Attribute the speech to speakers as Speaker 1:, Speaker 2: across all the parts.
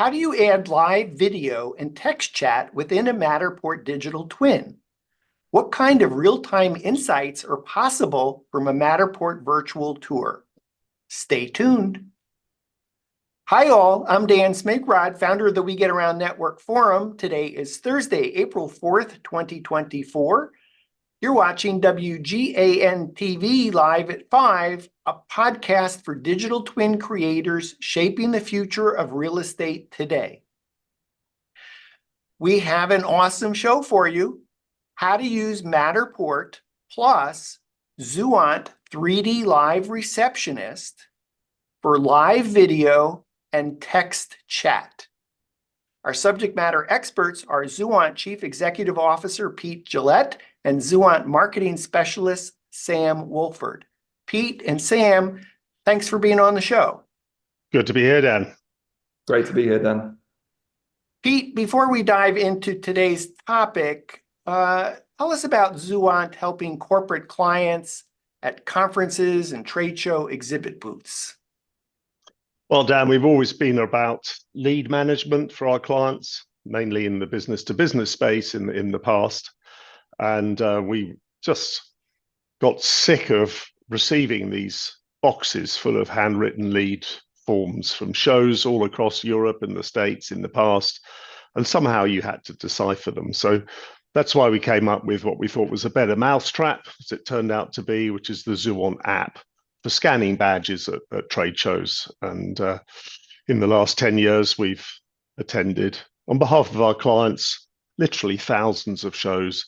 Speaker 1: How do you add live video and text chat within a Matterport digital twin? What kind of real-time insights are possible from a Matterport virtual tour? Stay tuned. Hi all, I'm Dan Smigrod, founder of the We Get Around Network Forum. Today is Thursday, April 4th, 2024. You're watching WGAN-TV Live at 5, a podcast for digital twin creators shaping the future of real estate today. We have an awesome show for you. How to use Matterport plus ZUANT3D Live Receptionist for live video and text chat. Our subject matter experts are ZUANT Chief Executive Officer Pete Gillette and ZUANT Marketing Specialist Sam Wolford. Pete and Sam, thanks for being on the show.
Speaker 2: Good to be here, Dan.
Speaker 3: Great to be here, Dan.
Speaker 1: Pete, before we dive into today's topic, tell us about ZUANT helping corporate clients at conferences and trade show exhibit booths.
Speaker 2: Well, Dan, we've always been about lead management for our clients, mainly in the business-to-business space in the past. And we just got sick of receiving these boxes full of handwritten lead forms from shows all across Europe and the States in the past. And somehow you had to decipher them. So that's why we came up with what we thought was a better mousetrap, as it turned out to be, which is the ZUANT app for scanning badges at trade shows. And in the last 10 years, we've attended, on behalf of our clients, literally thousands of shows,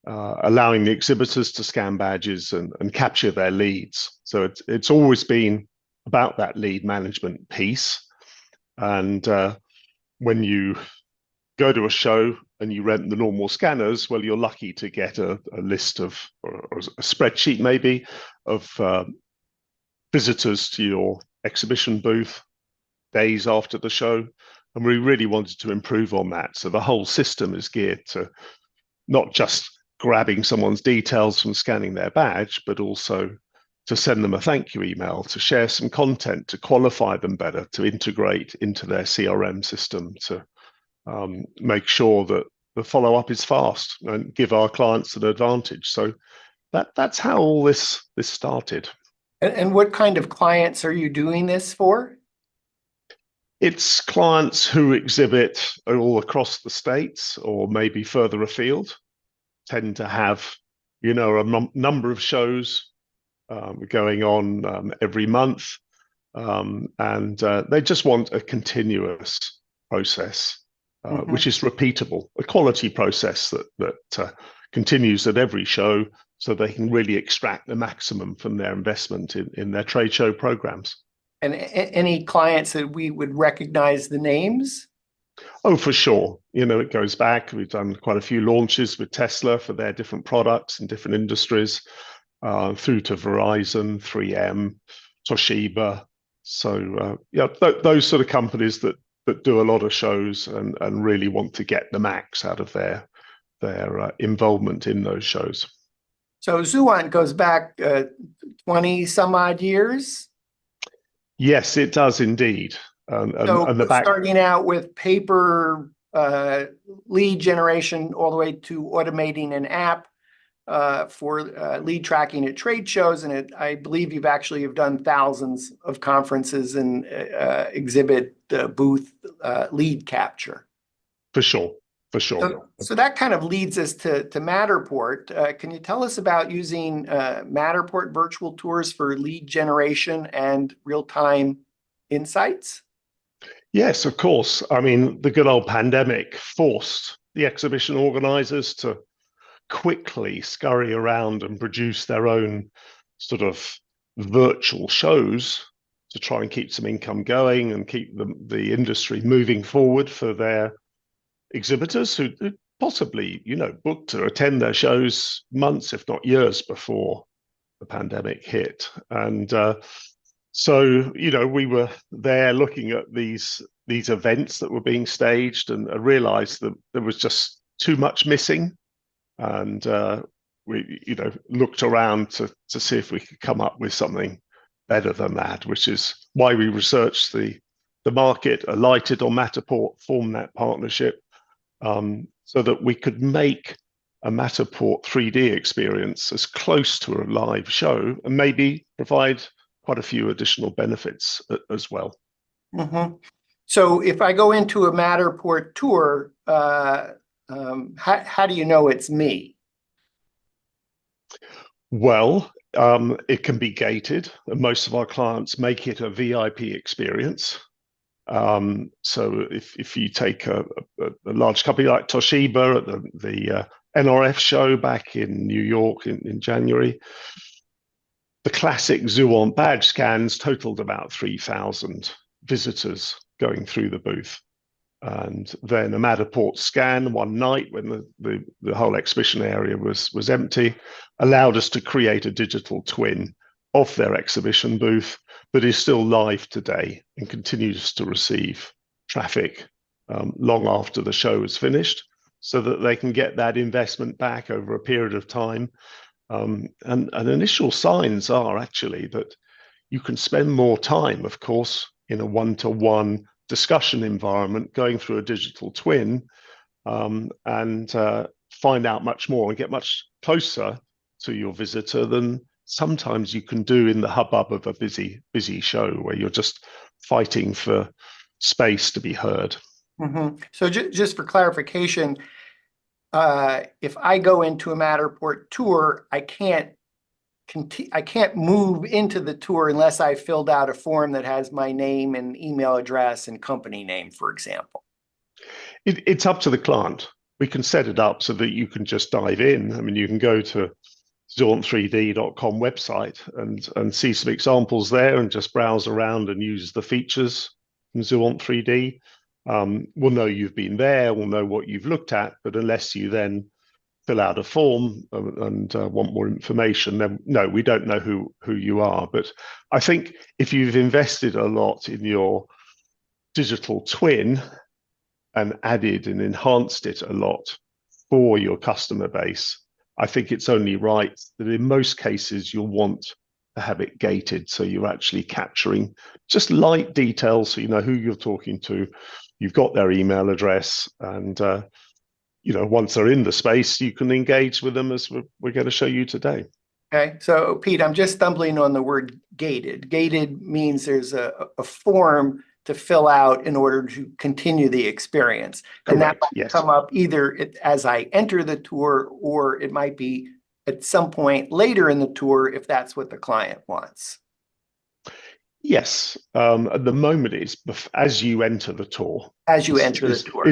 Speaker 2: allowing the exhibitors to scan badges and capture their leads. So it's always been about that lead management piece. And when you go to a show and you rent the normal scanners, well, you're lucky to get a list of, or a spreadsheet maybe, of visitors to your exhibition booth days after the show. And we really wanted to improve on that. So the whole system is geared to not just grabbing someone's details from scanning their badge, but also to send them a thank you email, to share some content, to qualify them better, to integrate into their CRM system, to make sure that the follow-up is fast and give our clients an advantage. So that's how all this started.
Speaker 1: And what kind of clients are you doing this for?
Speaker 2: It's clients who exhibit all across the States or maybe further afield, tend to have, a number of shows going on every month. And they just want a continuous process, which is repeatable, a quality process that continues at every show, so they can really extract the maximum from their investment in their trade show programs.
Speaker 1: And any clients that we would recognize the names?
Speaker 2: Oh, for sure. It goes back. We've done quite a few launches with Tesla for their different products in different industries, through to Verizon, 3M, Toshiba. So those sort of companies that do a lot of shows and really want to get the max out of their involvement in those shows.
Speaker 1: So ZUANT goes back 20 some odd years?
Speaker 2: Yes, it does indeed.
Speaker 1: Starting out with paper lead generation all the way to automating an app for lead tracking at trade shows. And I believe you've done thousands of conferences and exhibit booth lead capture.
Speaker 2: For sure.
Speaker 1: So that kind of leads us to Matterport. Can you tell us about using Matterport virtual tours for lead generation and real-time insights?
Speaker 2: Yes, of course. I mean, the good old pandemic forced the exhibition organizers to quickly scurry around and produce their own sort of virtual shows to try and keep some income going and keep the industry moving forward for their exhibitors who possibly, booked to attend their shows months, if not years, before the pandemic hit. And so, we were there looking at these events that were being staged and realized that there was just too much missing. And we, looked around to see if we could come up with something better than that, which is why we researched the the market, alighted on Matterport, formed that partnership so that we could make a Matterport 3D experience as close to a live show and maybe provide quite a few additional benefits as well.
Speaker 1: Mm-hmm. So if I go into a Matterport tour, how do you know it's me?
Speaker 2: Well, it can be gated, and most of our clients make it a VIP experience. So if you take a large company like Toshiba at the NRF show back in New York in January, the classic ZUANT badge scans totaled about 3,000 visitors going through the booth. And then a Matterport scan one night when the whole exhibition area was empty allowed us to create a digital twin of their exhibition booth that is still live today and continues to receive traffic long after the show is finished, so that they can get that investment back over a period of time. And initial signs are actually that you can spend more time, of course, in a one-to-one discussion environment going through a digital twin and find out much more and get much closer to your visitor than sometimes you can do in the hubbub of a busy show where you're just fighting for space to be heard.
Speaker 1: Mm-hmm. So just for clarification, if I go into a Matterport tour, I can't move into the tour unless I filled out a form that has my name and email address and company name, for example.
Speaker 2: It's up to the client. We can set it up so that you can just dive in. I mean, you can go to ZUANT3D.com website and see some examples there and just browse around and use the features from ZUANT3D. We'll know you've been there, we'll know what you've looked at, but unless you then fill out a form and want more information, then no, we don't know who you are. But I think if you've invested a lot in your digital twin and added and enhanced it a lot for your customer base, I think it's only right that in most cases you'll want to have it gated, so you're actually capturing just light details so you know who you're talking to, you've got their email address, and once they're in the space, you can engage with them as we're going to show you today.
Speaker 1: Okay, so Pete, I'm just stumbling on the word gated. Gated means there's a form to fill out in order to continue the experience. And
Speaker 2: Correct,
Speaker 1: that might
Speaker 2: yes.
Speaker 1: come up either as I enter the tour, or it might be at some point later in the tour if that's what the client wants.
Speaker 2: Yes, at the moment it's as you enter the tour.
Speaker 1: As you enter the tour.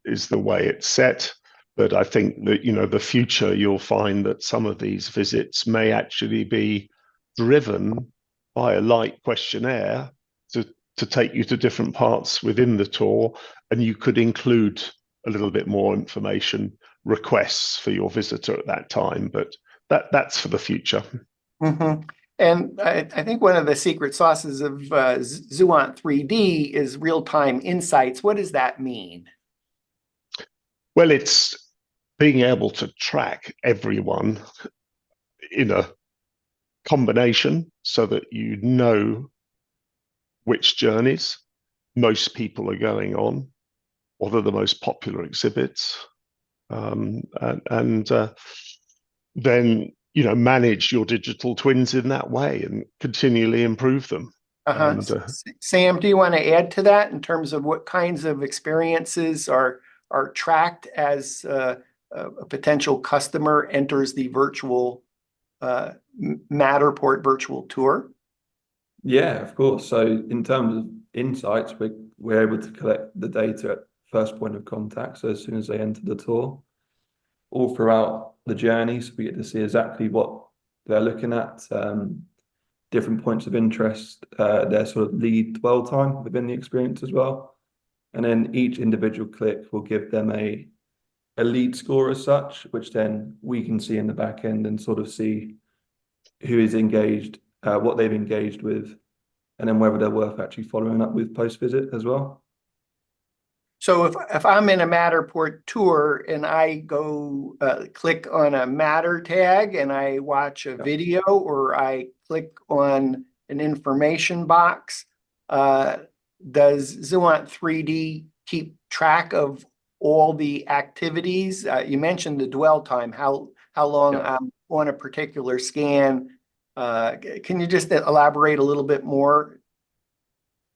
Speaker 2: Is the way it's set. But I think that, the future, you'll find that some of these visits may actually be driven by a light questionnaire to take you to different parts within the tour, and you could include a little bit more information requests for your visitor at that time. But that's for the future.
Speaker 1: Mm-hmm. And I think one of the secret sauces of ZUANT3D is real-time insights. What does that mean?
Speaker 2: Well, it's being able to track everyone in a combination so that you know which journeys most people are going on, what are the most popular exhibits, and then manage your digital twins in that way and continually improve them.
Speaker 1: Sam, do you want to add to that in terms of what kinds of experiences are tracked as a potential customer enters the virtual Matterport virtual tour?
Speaker 3: Yeah, of course. So in terms of insights, we're able to collect the data at first point of contact. So as soon as they enter the tour, all throughout the journey, so we get to see exactly what they're looking at, different points of interest, their sort of lead dwell time within the experience as well. And then each individual click will give them a lead score as such, which then we can see in the back end and sort of see who is engaged, what they've engaged with, and then whether they're worth actually following up with post-visit as well.
Speaker 1: So if I'm in a Matterport tour and I go click on a Matter tag and I watch a video, or I click on an information box, does ZUANT3D keep track of all the activities? You mentioned the dwell time, how long
Speaker 3: Yeah.
Speaker 1: I'm on a particular scan. Can you just elaborate a little bit more?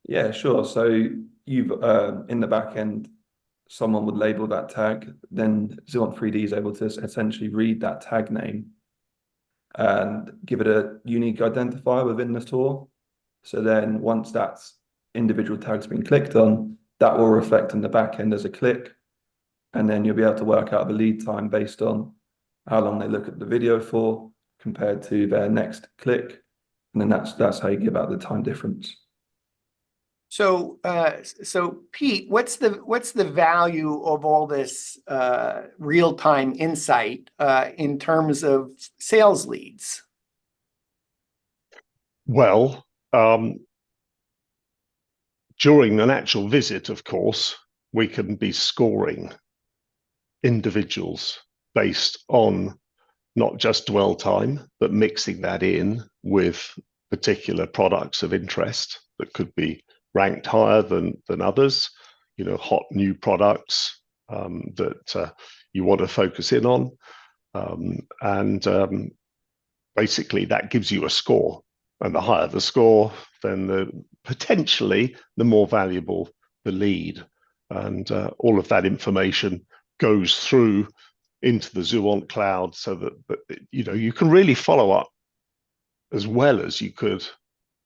Speaker 3: Yeah, sure. So you've in the back end, someone would label that tag, then ZUANT3D is able to essentially read that tag name and give it a unique identifier within the tour. So then once that individual tag's been clicked on, that will reflect in the back end as a click. And then you'll be able to work out the lead time based on how long they look at the video for compared to their next click. And then that's how you give out the time difference.
Speaker 1: So, so Pete, what's the value of all this real-time insight in terms of sales leads?
Speaker 2: Well, during an actual visit, of course, we can be scoring individuals based on not just dwell time, but mixing that in with particular products of interest that could be ranked higher than others, you know, hot new products that you want to focus in on. Basically that gives you a score. And the higher the score, then potentially the more valuable the lead. And all of that information goes through into the ZUANT cloud so that you know, you can really follow up as well as you could,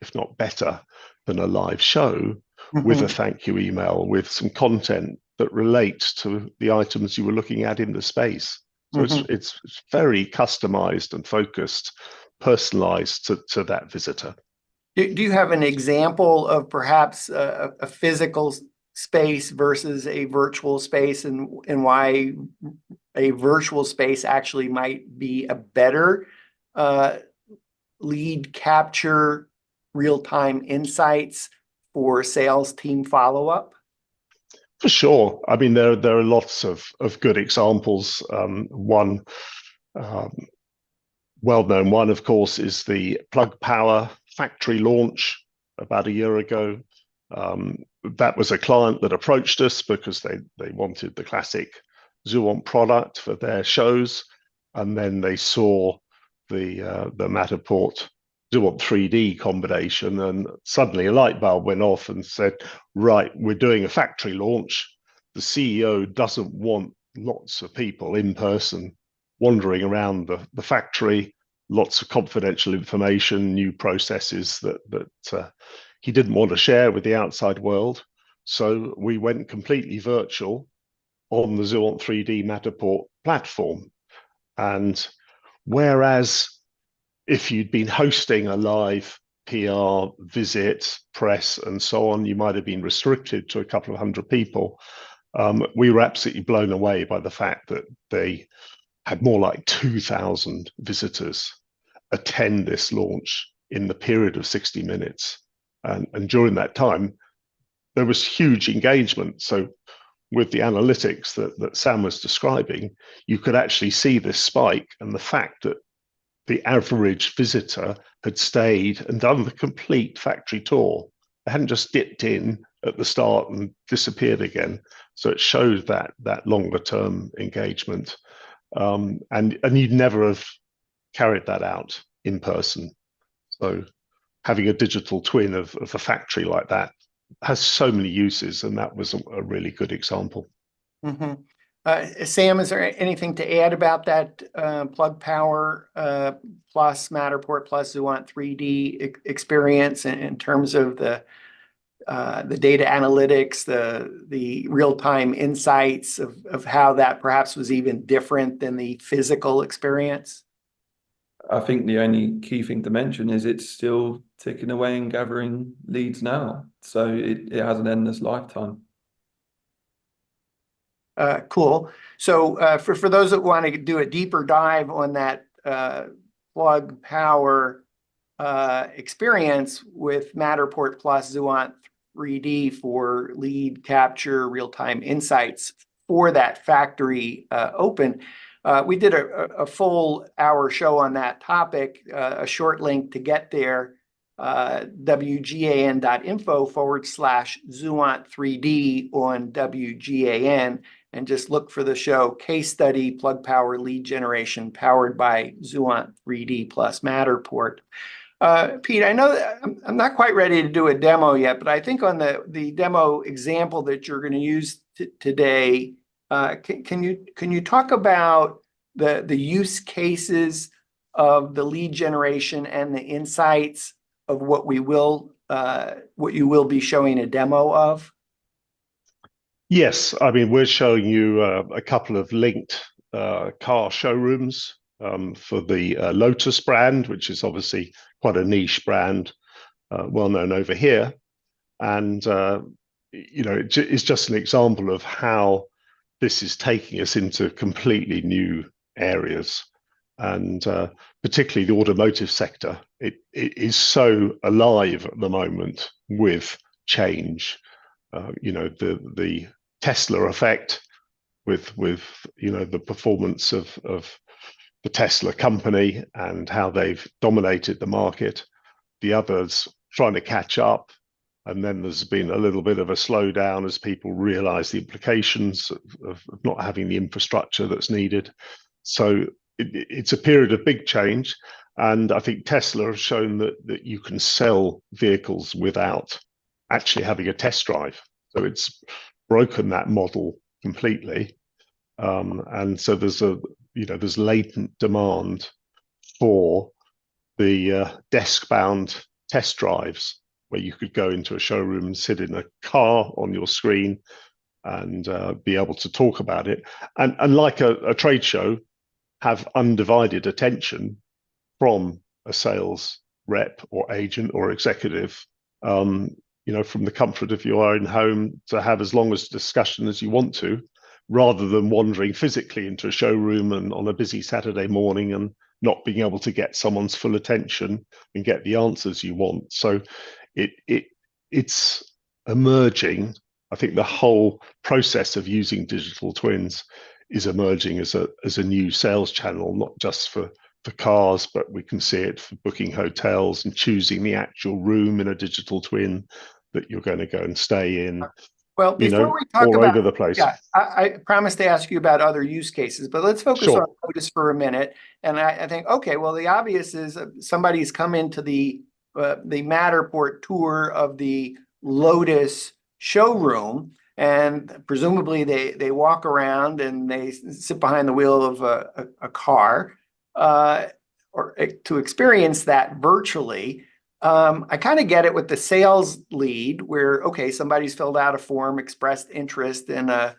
Speaker 2: if not better than a live show, with a thank you email, with some content that relates to the items you were looking at in the space. So it's very customized and focused, personalized to that visitor.
Speaker 1: Do you have an example of perhaps a physical space versus a virtual space, and why a virtual space actually might be a better lead capture, real-time insights for sales team follow-up?
Speaker 2: For sure. I mean, there are lots of good examples. One well-known one, of course, is the Plug Power factory launch about a year ago. That was a client that approached us because they wanted the classic ZUANT product for their shows, and then they saw the Matterport ZUANT3D combination, and suddenly a light bulb went off and said, right, we're doing a factory launch. The CEO doesn't want lots of people in person wandering around the factory, lots of confidential information, new processes that he didn't want to share with the outside world. So we went completely virtual on the ZUANT3D Matterport platform. And whereas if you'd been hosting a live PR visit, press, and so on, you might have been restricted to a couple of hundred people. We were absolutely blown away by the fact that they had more like 2,000 visitors attend this launch in the period of 60 minutes. And during that time, there was huge engagement. So with the analytics that Sam was describing, you could actually see this spike, and the fact that the average visitor had stayed and done the complete factory tour. They hadn't just dipped in at the start and disappeared again. So it showed that longer term engagement. And you'd never have carried that out in person. So having a digital twin of a factory like that has so many uses, and that was a really good example.
Speaker 1: Sam, is there anything to add about that Plug Power plus Matterport plus ZUANT3D experience in terms of the data analytics, the real-time insights of how that perhaps was even different than the physical experience?
Speaker 3: I think the only key thing to mention is it's still ticking away and gathering leads now. So it has an endless lifetime.
Speaker 1: Cool. So for those that want to do a deeper dive on that Plug Power experience with Matterport plus ZUANT3D for lead capture, real-time insights for that factory open, we did a full hour show on that topic, a short link to get there wgan.info/ZUANT3D on WGAN, and just look for the show Case Study Plug Power Lead Generation powered by ZUANT3D plus Matterport. Pete, I know that I'm not quite ready to do a demo yet, but I think on the demo example that you're going to use today, can you talk about the use cases of the lead generation and the insights of what you will be showing a demo of?
Speaker 2: Yes, I mean, we're showing you a couple of linked car showrooms for the Lotus brand, which is obviously quite a niche brand, well known over here. And, it's just an example of how this is taking us into completely new areas. And particularly the automotive sector, it is so alive at the moment with change. The Tesla effect with the performance of the Tesla company and how they've dominated the market, the others trying to catch up, and then there's been a little bit of a slowdown as people realize the implications of not having the infrastructure that's needed. So it's a period of big change, and I think Tesla has shown that you can sell vehicles without actually having a test drive. So it's broken that model completely, and so there's latent demand for the desk-bound test drives, where you could go into a showroom and sit in a car on your screen and be able to talk about it, and like a trade show, have undivided attention from a sales rep or agent or executive, from the comfort of your own home, to have as long as discussion as you want to, rather than wandering physically into a showroom and on a busy Saturday morning and not being able to get someone's full attention and get the answers you want. So it's emerging. I think the whole process of using digital twins is emerging as a new sales channel, not just for cars, but we can see it for booking hotels and choosing the actual room in a digital twin that you're going to go and stay in.
Speaker 1: Well, before we talk
Speaker 2: all
Speaker 1: about,
Speaker 2: over the place.
Speaker 1: Yeah, I promised to ask you about other use cases, but let's focus
Speaker 2: Sure.
Speaker 1: on Lotus for a minute. And I think, okay, well, the obvious is somebody's come into the Matterport tour of the Lotus showroom, and presumably they walk around and they sit behind the wheel of a car, or to experience that virtually. I kind of get it with the sales lead, where, okay, somebody's filled out a form, expressed interest in a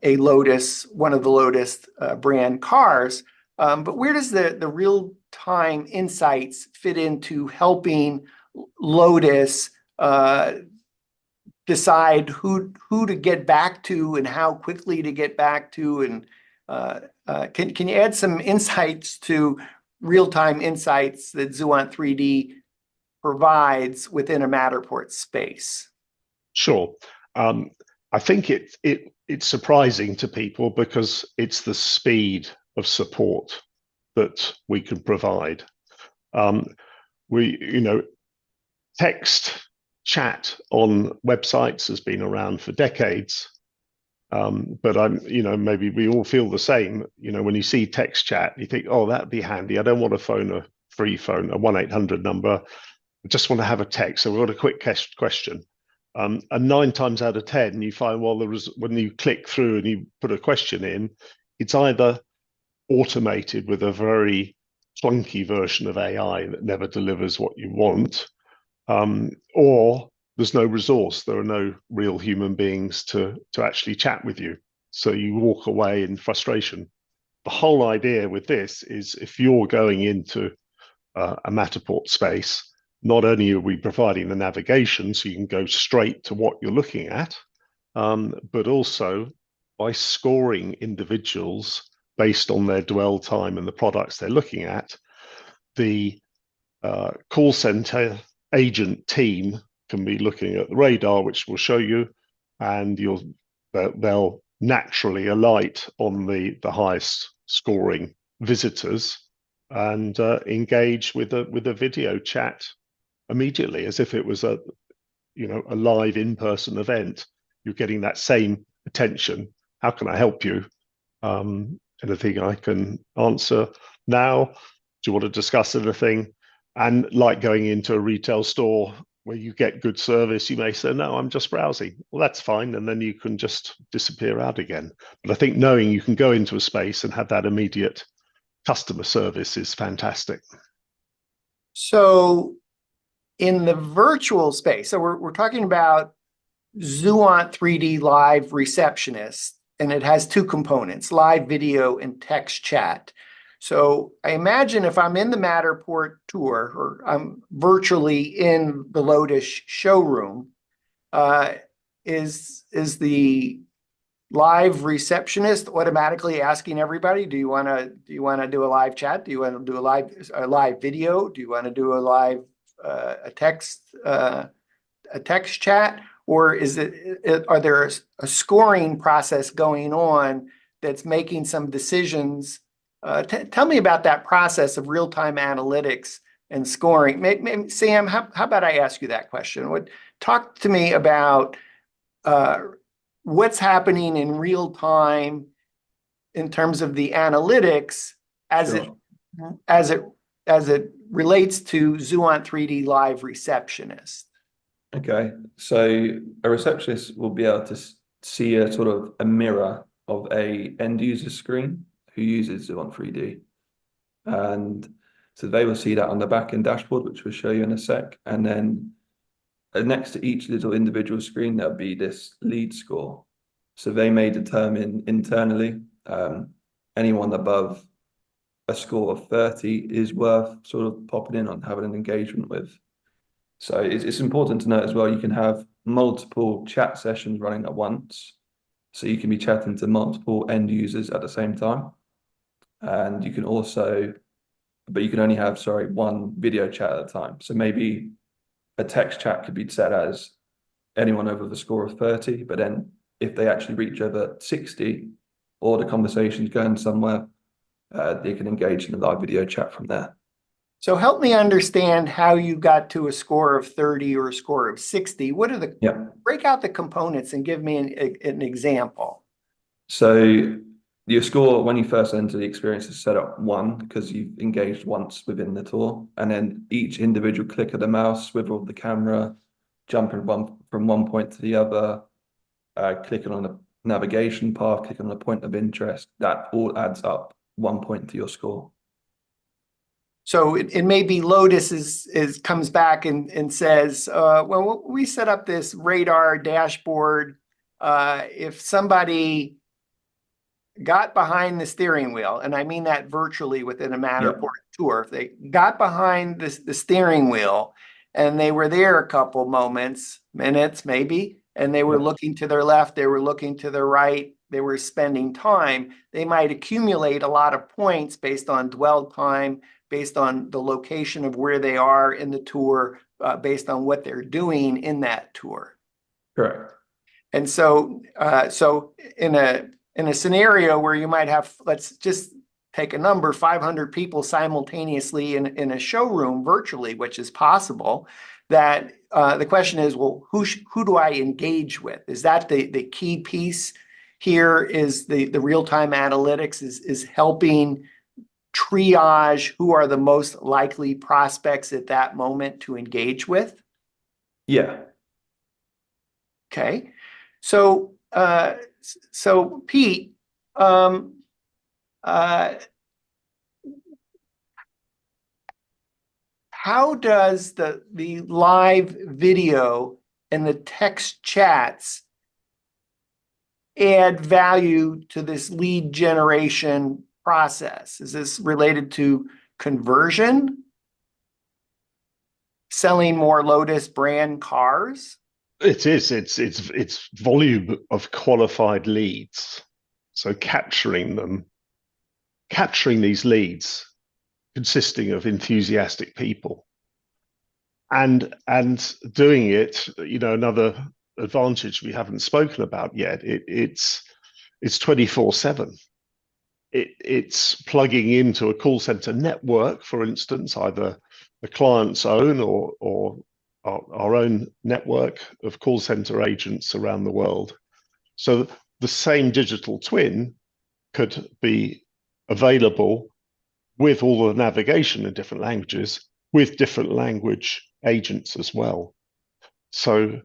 Speaker 1: Lotus, one of the Lotus brand cars. But where does the real-time insights fit into helping Lotus decide who to get back to and how quickly to get back to? And can you add some insights to real-time insights that ZUANT3D provides within a Matterport space?
Speaker 2: Sure. I think it's surprising to people because it's the speed of support that we can provide. Text chat on websites has been around for decades. But maybe we all feel the same. When you see text chat, you think, oh, that'd be handy. I don't want to phone a free phone, a 1-800 number. I just want to have a text. So we've got a quick question. And 9 times out of 10, you find, well, when you click through and you put a question in, it's either automated with a very clunky version of AI that never delivers what you want, or there's no resource. There are no real human beings to actually chat with you. So you walk away in frustration. The whole idea with this is, if you're going into a Matterport space, not only are we providing the navigation so you can go straight to what you're looking at, but also by scoring individuals based on their dwell time and the products they're looking at, the call center agent team can be looking at the radar, which will show you, and they'll naturally alight on the highest scoring visitors and engage with a video chat immediately, as if it was a live in-person event. You're getting that same attention. How can I help you? Anything I can answer now? Do you want to discuss anything? And like going into a retail store where you get good service, you may say, no, I'm just browsing. Well, that's fine. And then you can just disappear out again. But I think knowing you can go into a space and have that immediate customer service is fantastic.
Speaker 1: So in the virtual space, so we're talking about ZUANT3D Live Receptionist, and it has two components, live video and text chat. So I imagine if I'm in the Matterport tour, or I'm virtually in the Lotus showroom, is the live receptionist automatically asking everybody, do you want to do a live chat? Do you want to do a live video? Do you want to do a live a text chat? Or are there a scoring process going on that's making some decisions? Tell me about that process of real-time analytics and scoring. Maybe, Sam, how about I ask you that question? Talk to me about what's happening in real time in terms of the analytics as it relates to ZUANT3D Live Receptionist.
Speaker 3: Okay, so a receptionist will be able to see a sort of a mirror of a end user screen who uses ZUANT3D. And so they will see that on the back end dashboard, which we'll show you in a sec. And then next to each little individual screen, there'll be this lead score. So they may determine internally anyone above a score of 30 is worth sort of popping in on having an engagement with. So it's important to note as well, you can have multiple chat sessions running at once. So you can be chatting to multiple end users at the same time. And you can also, but you can only have, one video chat at a time. So maybe a text chat could be set as anyone over the score of 30, but then if they actually reach over 60 or the conversation's going somewhere, they can engage in a live video chat from there.
Speaker 1: So help me understand how you got to a score of 30 or a score of 60. What are break out the components and give me an example.
Speaker 3: So your score when you first enter the experience is set up 1 because you've engaged once within the tour, and then each individual click of the mouse, swivel of the camera, jumping from one point to the other, clicking on the navigation path, clicking on the point of interest, that all adds up 1 point to your score.
Speaker 1: So it may be Lotus comes back and says, well, we set up this radar dashboard. If somebody got behind the steering wheel, and I mean that virtually within a Matterport tour, if they got behind the steering wheel and they were there a couple minutes maybe, and they were looking to their left, they were looking to their right, they were spending time, they might accumulate a lot of points based on dwell time, based on the location of where they are in the tour, based on what they're doing in that tour.
Speaker 3: Correct.
Speaker 1: And so, in a scenario where you might have, let's just take a number, 500 people simultaneously in a showroom virtually, which is possible, that the question is, well, who do I engage with? Is that the key piece here? Is the real-time analytics is helping triage who are the most likely prospects at that moment to engage with?
Speaker 3: Yeah.
Speaker 1: Okay. So, Pete, how does the live video and the text chats add value to this lead generation process? Is this related to conversion? Selling more Lotus brand cars?
Speaker 2: It is. It's volume of qualified leads. So capturing these leads consisting of enthusiastic people, and doing it. Another advantage we haven't spoken about yet. It's 24/7. it's plugging into a call center network, for instance, either the client's own or our own network of call center agents around the world. So the same digital twin could be available with all the navigation in different languages, with different language agents as well. So,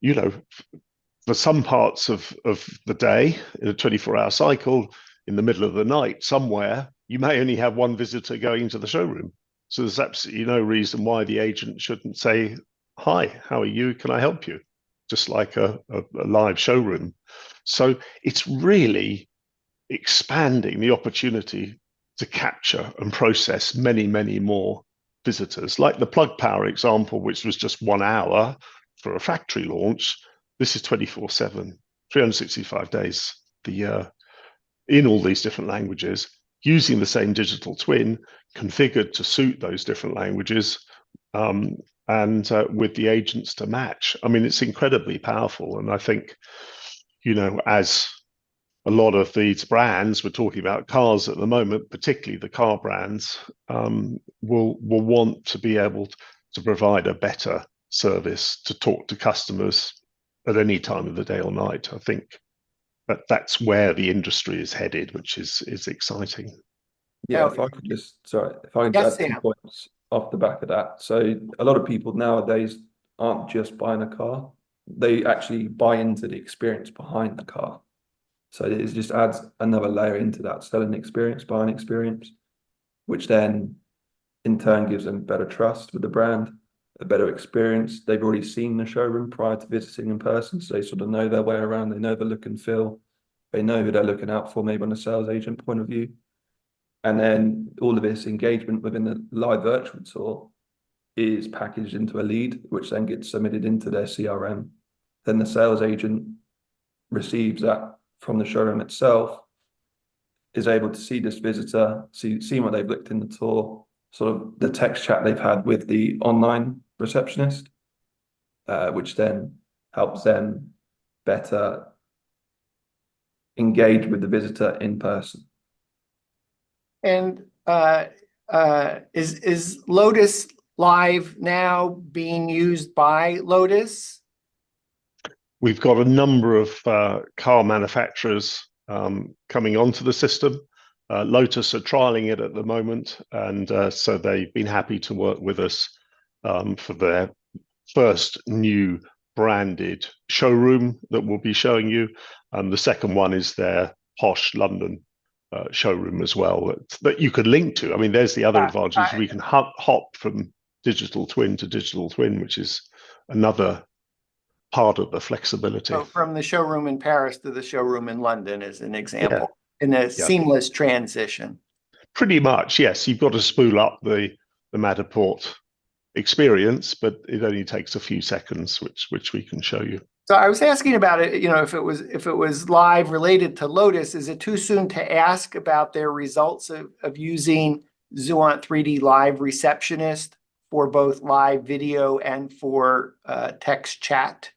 Speaker 2: you know, for some parts of the day, in a 24-hour cycle, in the middle of the night, somewhere, you may only have one visitor going to the showroom. So there's absolutely no reason why the agent shouldn't say, "Hi, how are you? Can I help you?" Just like a live showroom. So it's really expanding the opportunity to capture and process many, many more visitors. Like the plug power example, which was just 1 hour for a factory launch, this is 24/7, 365 days the year, in all these different languages, using the same digital twin, configured to suit those different languages, and with the agents to match. I mean, it's incredibly powerful. And I think, you know, as a lot of these brands, we're talking about cars at the moment, particularly the car brands, will want to be able to provide a better service to talk to customers at any time of the day or night. I think that's where the industry is headed, which is exciting.
Speaker 3: Yeah,
Speaker 1: Oh,
Speaker 3: if I could just, sorry, if I could
Speaker 1: yes,
Speaker 3: add 2
Speaker 1: Sam.
Speaker 3: points off the back of that. So a lot of people nowadays aren't just buying a car, they actually buy into the experience behind the car. So it just adds another layer into that selling experience, buying experience, which then in turn gives them better trust with the brand, a better experience. They've already seen the showroom prior to visiting in person, so they sort of know their way around, they know the look and feel, they know who they're looking out for, maybe on a sales agent point of view. And then all of this engagement within the live virtual tour is packaged into a lead, which then gets submitted into their CRM. Then the sales agent receives that from the showroom itself, is able to see this visitor, see what they've looked in the tour, sort of the text chat they've had with the online receptionist, which then helps them better engage with the visitor in person.
Speaker 1: And is Lotus Live now being used by Lotus?
Speaker 2: We've got a number of car manufacturers coming onto the system. Lotus are trialing it at the moment, and so they've been happy to work with us for their first new branded showroom that we'll be showing you. The second one is their posh London showroom as well that you could link to. I mean, there's the other advantage. We can hop from digital twin to digital twin, which is another part of the flexibility.
Speaker 1: So from the showroom in Paris to the showroom in London is an example,
Speaker 2: Yeah.
Speaker 1: in a seamless transition.
Speaker 2: Pretty much, yes. You've got to spool up the Matterport experience, but it only takes a few seconds, which we can show you.
Speaker 1: So I was asking about it, you know, if it was live related to Lotus, is it too soon to ask about their results of using ZUANT3D Live Receptionist for both live video and for text chat?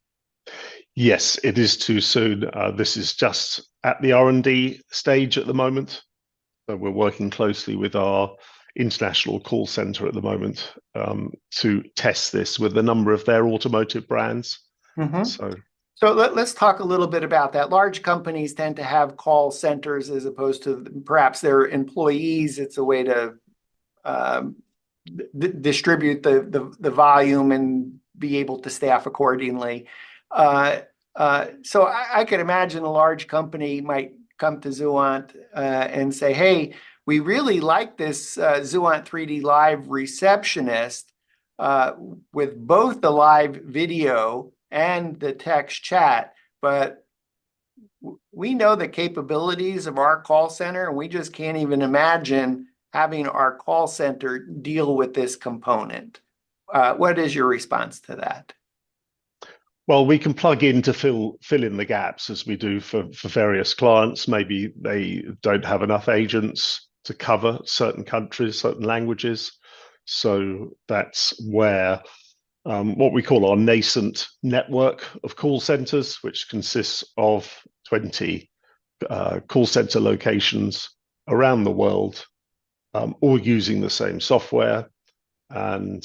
Speaker 2: Yes, it is too soon. This is just at the R&D stage at the moment. So we're working closely with our international call center at the moment to test this with a number of their automotive brands.
Speaker 1: Mm-hmm. So let's talk a little bit about that. Large companies tend to have call centers as opposed to perhaps their employees. It's a way to distribute the volume and be able to staff accordingly. So I could imagine a large company might come to ZUANT and say, "Hey, we really like this ZUANT3D Live Receptionist with both the live video and the text chat, but we know the capabilities of our call center, and we just can't even imagine having our call center deal with this component." What is your response to that?
Speaker 2: Well, we can plug in to fill in the gaps as we do for various clients. Maybe they don't have enough agents to cover certain countries, certain languages. So that's where what we call our nascent network of call centers, which consists of 20 call center locations around the world, all using the same software and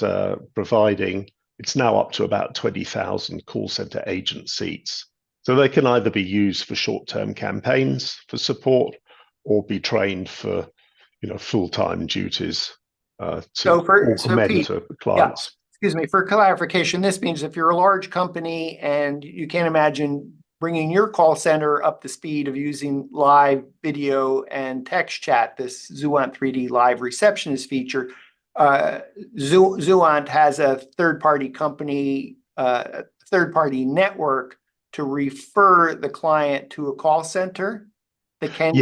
Speaker 2: providing. It's now up to about 20,000 call center agent seats. So they can either be used for short-term campaigns for support or be trained for, full-time duties to augment
Speaker 1: Pete,
Speaker 2: clients.
Speaker 1: excuse me, for clarification, this means if you're a large company and you can't imagine bringing your call center up to speed of using live video and text chat, this ZUANT3D Live Receptionist feature, ZUANT has a third-party company, third-party network to refer the client to a call center that can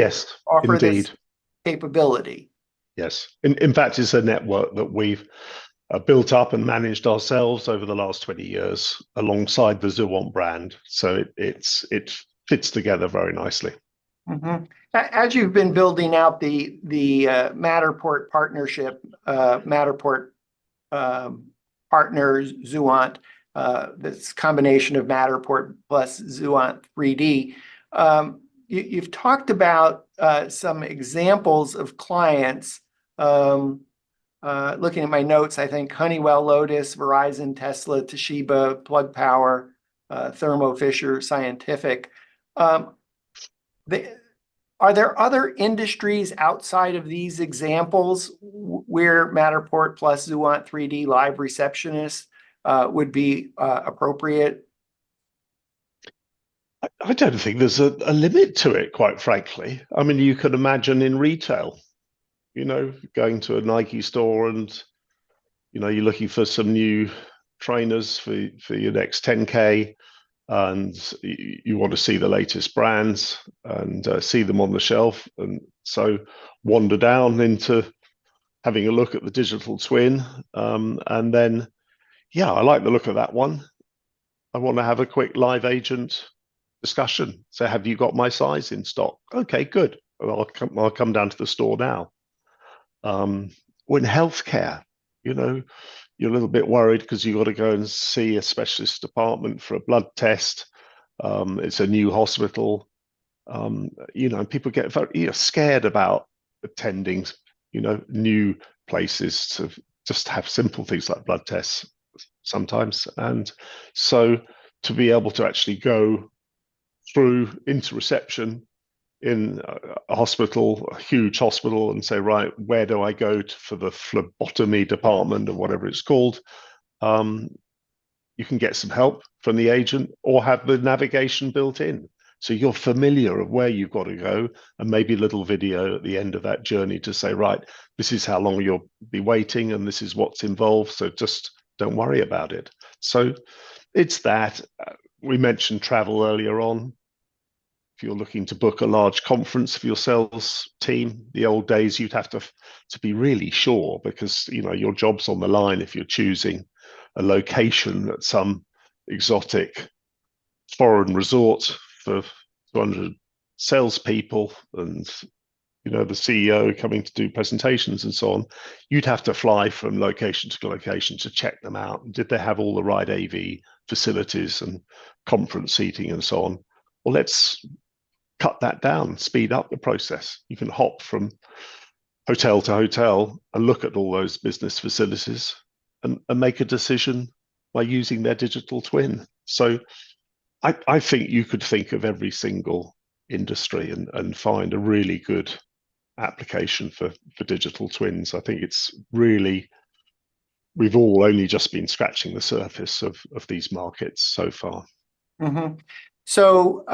Speaker 1: offer
Speaker 2: indeed.
Speaker 1: this capability.
Speaker 2: Yes. In fact, it's a network that we've built up and managed ourselves over the last 20 years alongside the ZUANT brand. So it fits together very nicely.
Speaker 1: Mm-hmm. As you've been building out the Matterport partnership, Matterport partners, ZUANT, this combination of Matterport plus ZUANT3D, you've talked about some examples of clients. Looking at my notes, I think Honeywell, Lotus, Verizon, Tesla, Toshiba, Plug Power, Thermo Fisher Scientific. Are there other industries outside of these examples where Matterport plus ZUANT3D Live Receptionist would be appropriate?
Speaker 2: I don't think there's a limit to it, quite frankly. I mean, you could imagine in retail, going to a Nike store and, you're looking for some new trainers for your next 10K. And you want to see the latest brands and see them on the shelf. And so wander down into having a look at the digital twin. And then, I like the look of that one. I want to have a quick live agent discussion. So have you got my size in stock? Okay, good. Well, I'll come down to the store now. Or in healthcare, you're a little bit worried because you've got to go and see a specialist department for a blood test. It's a new hospital. People get very scared about attending, new places to just have simple things like blood tests sometimes. And so to be able to actually go through into reception in a hospital, a huge hospital, and say, right, where do I go for the phlebotomy department or whatever it's called? You can get some help from the agent or have the navigation built in. So you're familiar of where you've got to go, and maybe a little video at the end of that journey to say, right, this is how long you'll be waiting and this is what's involved. So just don't worry about it. So it's that. We mentioned travel earlier on. If you're looking to book a large conference for your sales team, the old days, you'd have to be really sure because, your job's on the line if you're choosing a location at some exotic foreign resort for 200 salespeople and, the CEO coming to do presentations and so on. You'd have to fly from location to location to check them out. Did they have all the right AV facilities and conference seating and so on? Well, let's cut that down, speed up the process. You can hop from hotel to hotel and look at all those business facilities and make a decision by using their digital twin. So I think you could think of every single industry and find a really good application for digital twins. I think it's really, we've all only just been scratching the surface of these markets so far.
Speaker 1: Mm-hmm. So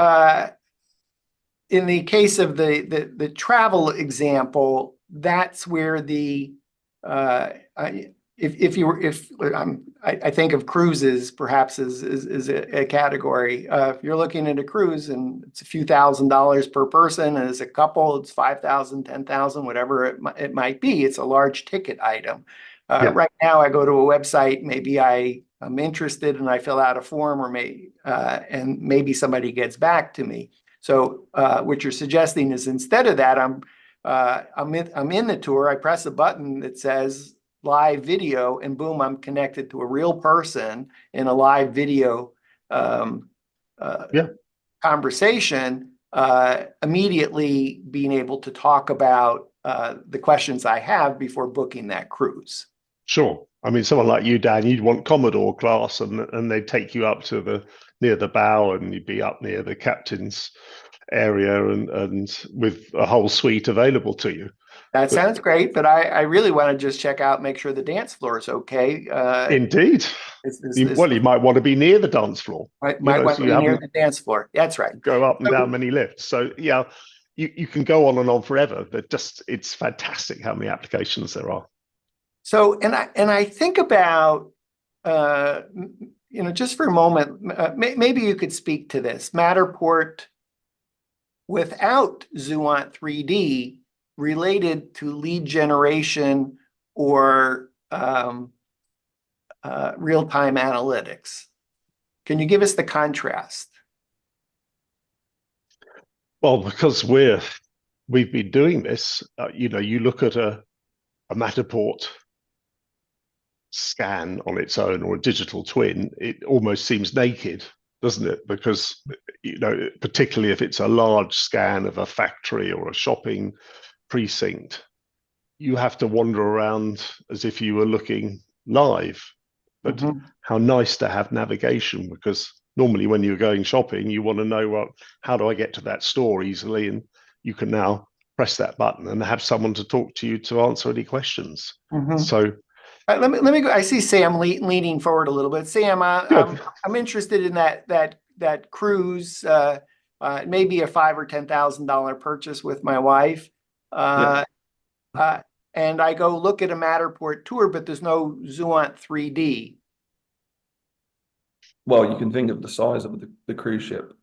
Speaker 1: in the case of the travel example, that's where I think of cruises perhaps as a category. If you're looking at a cruise and it's a few $1,000s per person, and as a couple, it's 5,000, 10,000, whatever it might be. It's a large ticket item. Right now, I go to a website. Maybe I'm interested and I fill out a form, and maybe somebody gets back to me. So what you're suggesting is instead of that, I'm in the tour. I press a button that says live video, and boom, I'm connected to a real person in a live video conversation. immediately being able to talk about the questions I have before booking that cruise.
Speaker 2: Sure. I mean, someone like you, Dan, you'd want Commodore class, and they'd take you up to the near the bow, and you'd be up near the captain's area, and with a whole suite available to you.
Speaker 1: That sounds great, but I really want to just check out, make sure the dance floor is okay.
Speaker 2: Indeed. Well, you might want to be near the dance floor.
Speaker 1: Might
Speaker 2: You know,
Speaker 1: want
Speaker 2: so
Speaker 1: to
Speaker 2: you
Speaker 1: be near
Speaker 2: haven't
Speaker 1: the dance floor. That's right.
Speaker 2: go up and
Speaker 1: So-
Speaker 2: down many lifts. So yeah, you can go on and on forever. But just it's fantastic how many applications there are.
Speaker 1: So, and I think about, just for a moment, maybe you could speak to this. Matterport without ZUANT3D related to lead generation or real-time analytics. Can you give us the contrast?
Speaker 2: Well, because we've been doing this, you look at a Matterport scan on its own or a digital twin, it almost seems naked, doesn't it? Because, particularly if it's a large scan of a factory or a shopping precinct, you have to wander around as if you were looking live. But how nice to have navigation, because normally when you're going shopping, you want to know, well, how do I get to that store easily? And you can now press that button and have someone to talk to you to answer any questions. So
Speaker 1: let me go. I see Sam leaning forward a little bit. Sam, I'm interested in that cruise. Maybe a $5,000 or $10,000 purchase with my wife. And I go look at a Matterport tour, but there's no ZUANT3D.
Speaker 3: Well, you can think of the size of the cruise ship.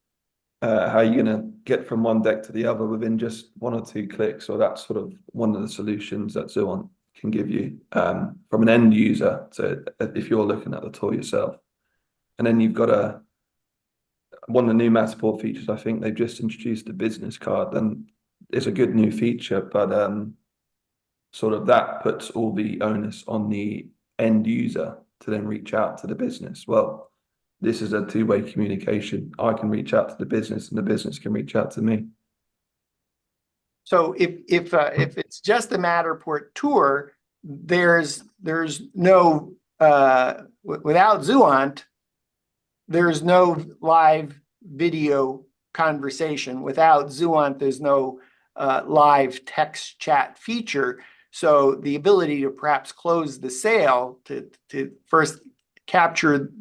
Speaker 3: How are you going to get from one deck to the other within just 1 or 2 clicks? Or that's sort of one of the solutions that ZUANT can give you from an end user to if you're looking at the tour yourself. And then you've got one of the new Matterport features. I think they've just introduced the business card, and it's a good new feature, but sort of that puts all the onus on the end user to then reach out to the business. Well, this is a two-way communication. I can reach out to the business, and the business can reach out to me.
Speaker 1: So if it's just a Matterport tour, there's no without ZUANT, there's no live video conversation. Without ZUANT, there's no live text chat feature. So the ability to perhaps close the sale to first capture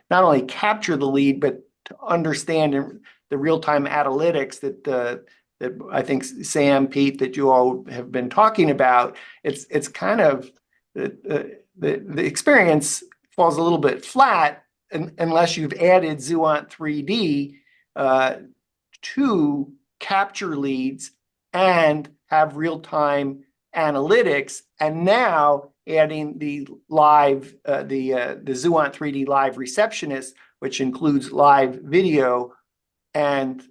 Speaker 1: not only capture the lead, but to understand the real-time analytics that I think Sam, Pete, that you all have been talking about. It's kind of the experience falls a little bit flat unless you've added ZUANT3D to capture leads and have real-time analytics, and now adding the live the ZUANT3D Live Receptionist, which includes live video and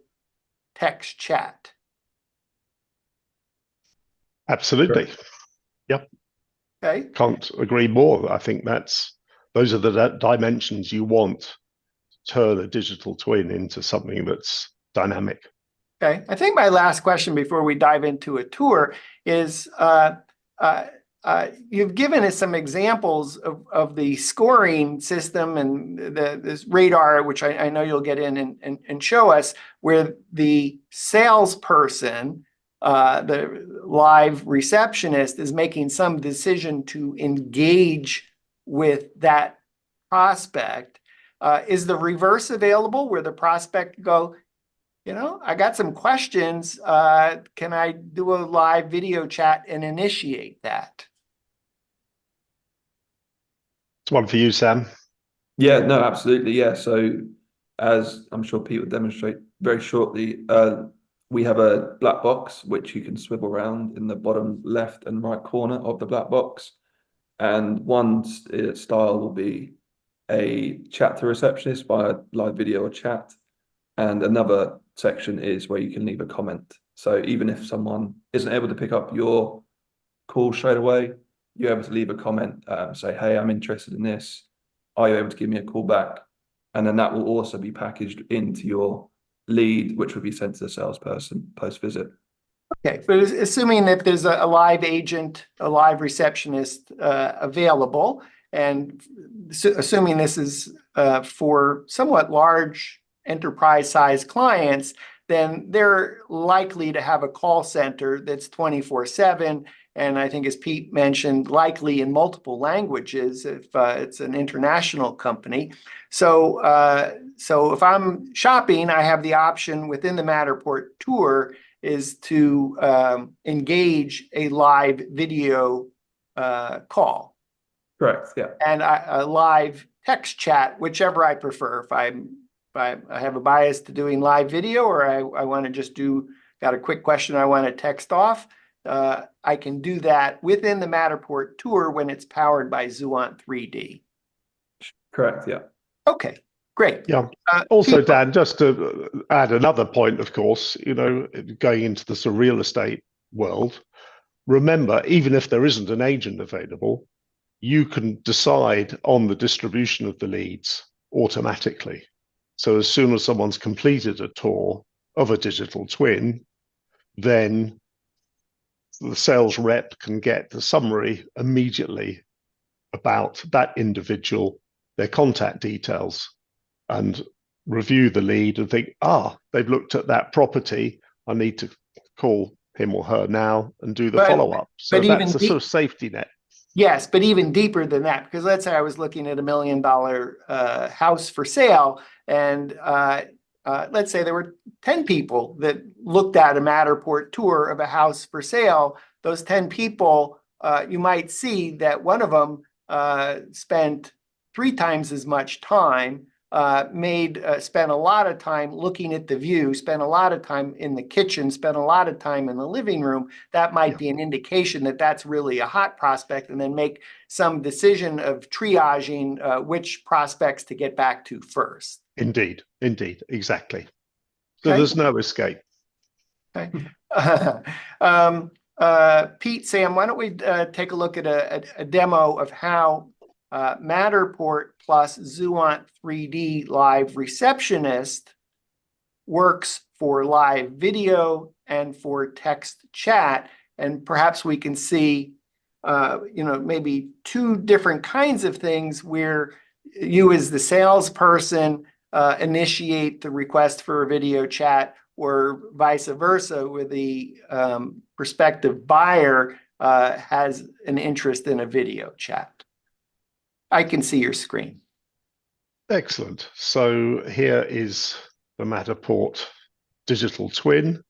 Speaker 1: text chat.
Speaker 2: absolutely. Yep.
Speaker 1: Okay.
Speaker 2: Can't agree more. I think those are the dimensions you want to turn a digital twin into something that's dynamic.
Speaker 1: Okay. I think my last question before we dive into a tour is you've given us some examples of the scoring system and this radar, which I know you'll get in and show us, where the salesperson, the live receptionist, is making some decision to engage with that prospect. Is the reverse available, where the prospect go, I got some questions. Can I do a live video chat and initiate that?
Speaker 2: It's one for you, Sam.
Speaker 3: Yeah, no, absolutely. Yeah. So as I'm sure Pete will demonstrate very shortly, we have a black box which you can swivel around in the bottom left and right corner of the black box. And one style will be a chat to receptionist via live video or chat. And another section is where you can leave a comment. So even if someone isn't able to pick up your call straight away, you're able to leave a comment, say, hey, I'm interested in this. Are you able to give me a call back? And then that will also be packaged into your lead, which would be sent to the salesperson post-visit.
Speaker 1: Okay, but assuming that there's a live agent, a live receptionist available, and assuming this is for somewhat large enterprise-sized clients, then they're likely to have a call center that's 24/7. And I think, as Pete mentioned, likely in multiple languages if it's an international company. So, so if I'm shopping, I have the option within the Matterport tour is to engage a live video call.
Speaker 3: Correct, yeah.
Speaker 1: And a live text chat, whichever I prefer. If I have a bias to doing live video, or I want to just got a quick question I want to text off, I can do that within the Matterport tour when it's powered by ZUANT3D.
Speaker 3: Correct, yeah.
Speaker 1: Okay, great.
Speaker 2: Yeah. Also, Dan, just to add another point, of course, going into the sort of real estate world, remember, even if there isn't an agent available, you can decide on the distribution of the leads automatically. So as soon as someone's completed a tour of a digital twin, then the sales rep can get the summary immediately about that individual, their contact details, and review the lead and think, they've looked at that property. I need to call him or her now and do the follow-up. So that's a sort of safety net.
Speaker 1: Yes, but even deeper than that, because let's say I was looking at $1 million house for sale, and let's say there were 10 people that looked at a Matterport tour of a house for sale. Those 10 people, you might see that one of them spent 3 times as much time, spent a lot of time looking at the view, spent a lot of time in the kitchen, spent a lot of time in the living room. That might be an indication that that's really a hot prospect, and then make some decision of triaging which prospects to get back to first.
Speaker 2: Indeed, exactly. So
Speaker 1: Okay.
Speaker 2: there's no escape.
Speaker 1: Okay. Pete, Sam, why don't we take a look at a demo of how Matterport plus ZUANT3D Live Receptionist works for live video and for text chat. And perhaps we can see, maybe 2 different kinds of things where you as the salesperson initiate the request for a video chat, or vice versa, where the prospective buyer has an interest in a video chat. I can see your screen.
Speaker 2: Excellent. So here is the Matterport digital twin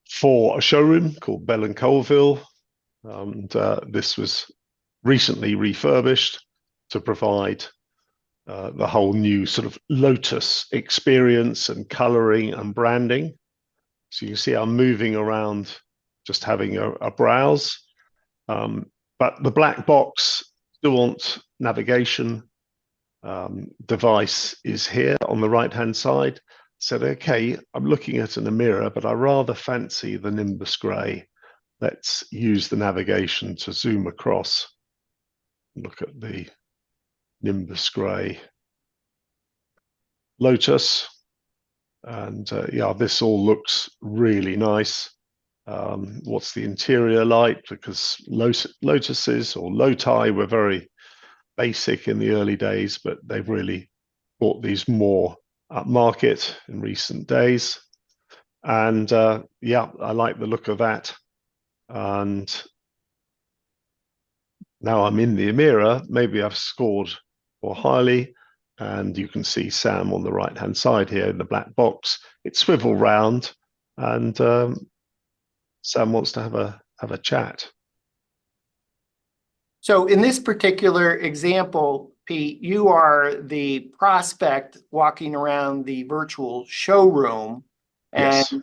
Speaker 2: for a showroom called Bell and Colville. And this was recently refurbished to provide the whole new sort of Lotus experience and coloring and branding. So you can see I'm moving around, just having a browse. But the black box ZUANT navigation device is here on the right-hand side. Said, okay, I'm looking at in a mirror, but I rather fancy the Nimbus Grey. Let's use the navigation to zoom across. Look at the Nimbus Grey Lotus. And yeah, this all looks really nice. What's the interior like? Because Lotuses or Loti were very basic in the early days, but they've really brought these more up market in recent days. And yeah, I like the look of that. And now I'm in the mirror, maybe I've scored more highly, and you can see Sam on the right hand side here in the black box. It's swivel round, and Sam wants to have a chat.
Speaker 1: So in this particular example, Pete, you are the prospect walking around the virtual showroom, and
Speaker 2: Yes.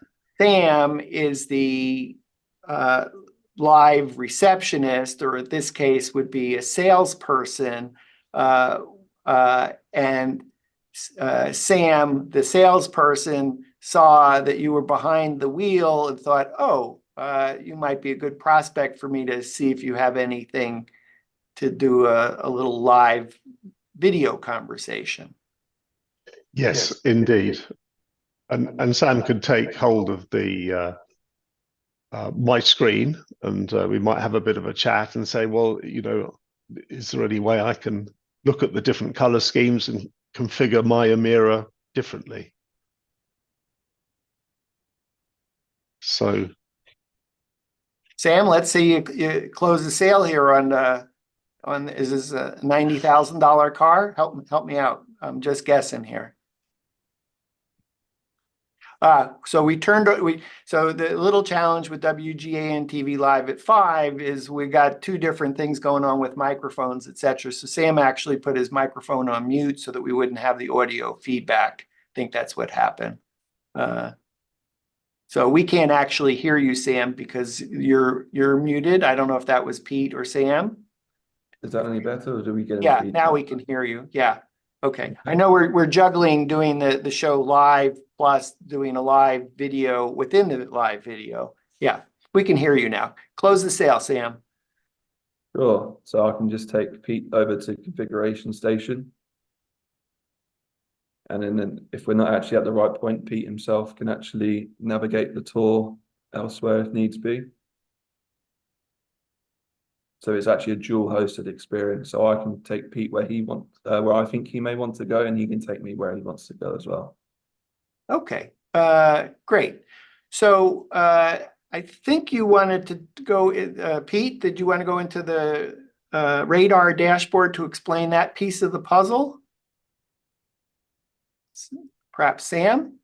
Speaker 1: Sam is the live receptionist, or in this case would be a salesperson. And Sam, the salesperson, saw that you were behind the wheel and thought, oh, you might be a good prospect for me to see if you have anything to do a little live video conversation.
Speaker 2: Yes, indeed. And Sam could take hold of the my screen, and we might have a bit of a chat and say, well, you know, is there any way I can look at the different color schemes and configure my Amira differently? So,
Speaker 1: Sam, let's say you close the sale here on is this a $90,000 car? Help me out. I'm just guessing here. So the little challenge with WGAN-TV Live at 5 is we got two different things going on with microphones, etc. So Sam actually put his microphone on mute so that we wouldn't have the audio feedback. I think that's what happened. So we can't actually hear you, Sam, because you're muted. I don't know if that was Pete or Sam.
Speaker 3: Is that any better, or do we get?
Speaker 1: Yeah, now we can hear you. Yeah. Okay. I know we're juggling doing the show live plus doing a live video within the live video. Yeah, we can hear you now. Close the sale, Sam.
Speaker 3: Sure. So I can just take Pete over to configuration station. And then if we're not actually at the right point, Pete himself can actually navigate the tour elsewhere if needs be. So it's actually a dual hosted experience. So I can take Pete where he wants, where I think he may want to go, and he can take me where he wants to go as well.
Speaker 1: Okay, great. So I think you wanted to go, Pete, did you want to go into the radar dashboard to explain that piece of the puzzle? Perhaps Sam?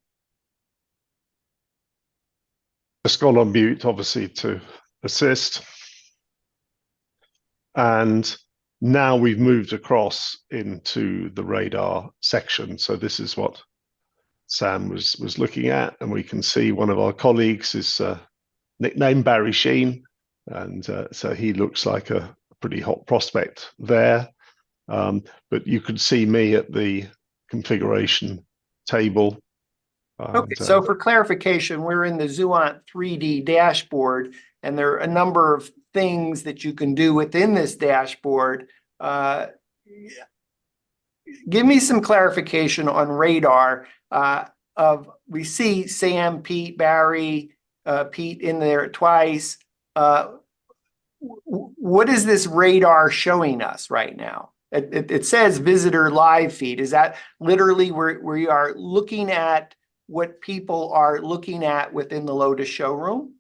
Speaker 2: just gone on mute, obviously, to assist. And now we've moved across into the radar section. So this is what Sam was looking at, and we can see one of our colleagues is nicknamed Barry Sheen, and so he looks like a pretty hot prospect there. But you could see me at the configuration table.
Speaker 1: Okay, so for clarification, we're in the ZUANT3D dashboard, and there are a number of things that you can do within this dashboard. Give me some clarification on radar. We see Sam, Pete, Barry, Pete in there twice. What is this radar showing us right now? It says visitor live feed. Is that literally where we are looking at what people are looking at within the Lotus showroom?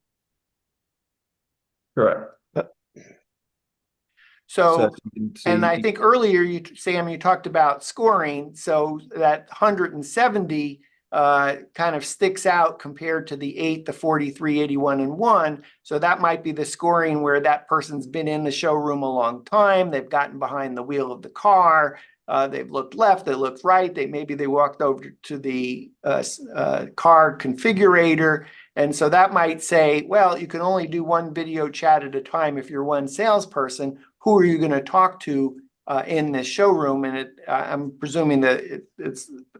Speaker 3: Correct.
Speaker 1: So
Speaker 3: you can see,
Speaker 1: and I think earlier, Sam, you talked about scoring. So that 170 kind of sticks out compared to the 8, the 43, 81, and 1. So that might be the scoring where that person's been in the showroom a long time. They've gotten behind the wheel of the car. They've looked left, they looked right. Maybe they walked over to the car configurator. And so that might say, well, you can only do one video chat at a time if you're one salesperson. Who are you going to talk to in this showroom? And I'm presuming that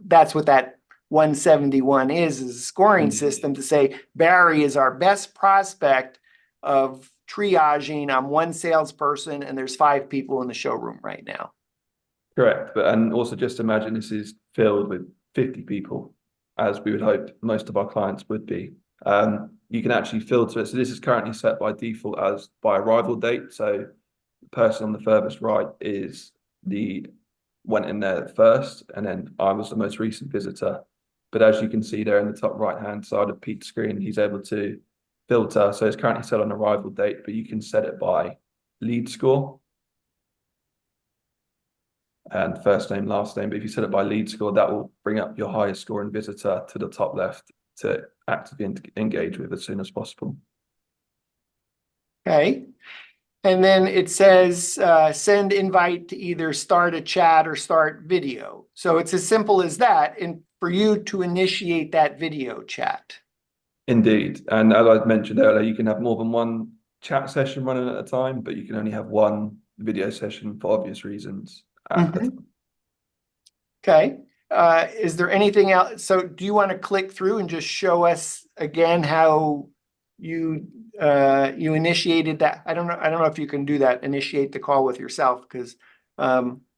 Speaker 1: that's what that 171 is a scoring system to say Barry is our best prospect of triaging. I'm one salesperson and there's 5 people in the showroom right now.
Speaker 3: Correct. And also just imagine this is filled with 50 people, as we would hope most of our clients would be. You can actually filter it. So this is currently set by default as by arrival date. So the person on the furthest right went in there first, and then I was the most recent visitor. But as you can see there in the top right-hand side of Pete's screen, he's able to filter. So it's currently set on arrival date, but you can set it by lead score and first name, last name. But if you set it by lead score, that will bring up your highest scoring visitor to the top left to actively engage with as soon as possible.
Speaker 1: Okay. And then it says send invite to either start a chat or start video. So it's as simple as that, and for you to initiate that video chat.
Speaker 3: Indeed. And as I mentioned earlier, you can have more than one chat session running at a time, but you can only have one video session for obvious reasons.
Speaker 1: Okay. Is there anything else? So do you want to click through and just show us again how you initiated that? I don't know if you can do that, initiate the call with yourself, because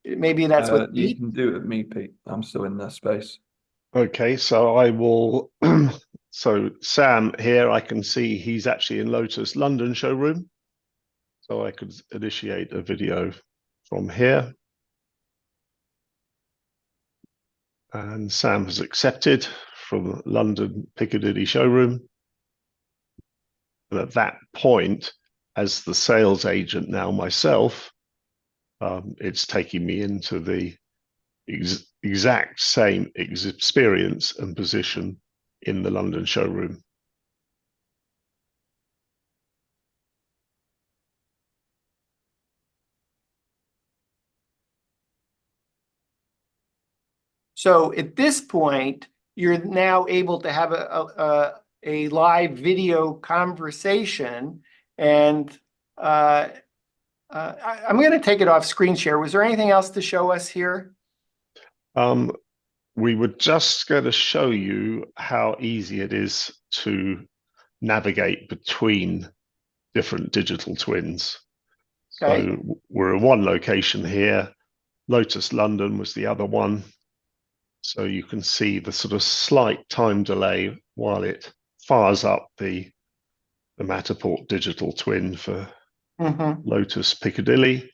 Speaker 1: maybe that's what
Speaker 3: you can do it with me, Pete. I'm still in that space.
Speaker 2: Okay, so I will. So Sam here, I can see he's actually in Lotus London showroom. So I could initiate a video from here. And Sam has accepted from London Piccadilly showroom. And at that point, as the sales agent now myself, it's taking me into the exact same experience and position in the London showroom.
Speaker 1: So at this point, you're now able to have a live video conversation, and I'm going to take it off screen share. Was there anything else to show us here?
Speaker 2: We were just going to show you how easy it is to navigate between different digital twins.
Speaker 1: Okay.
Speaker 2: So we're in one location here. Lotus London was the other one. So you can see the sort of slight time delay while it fires up the Matterport digital twin for Lotus Piccadilly.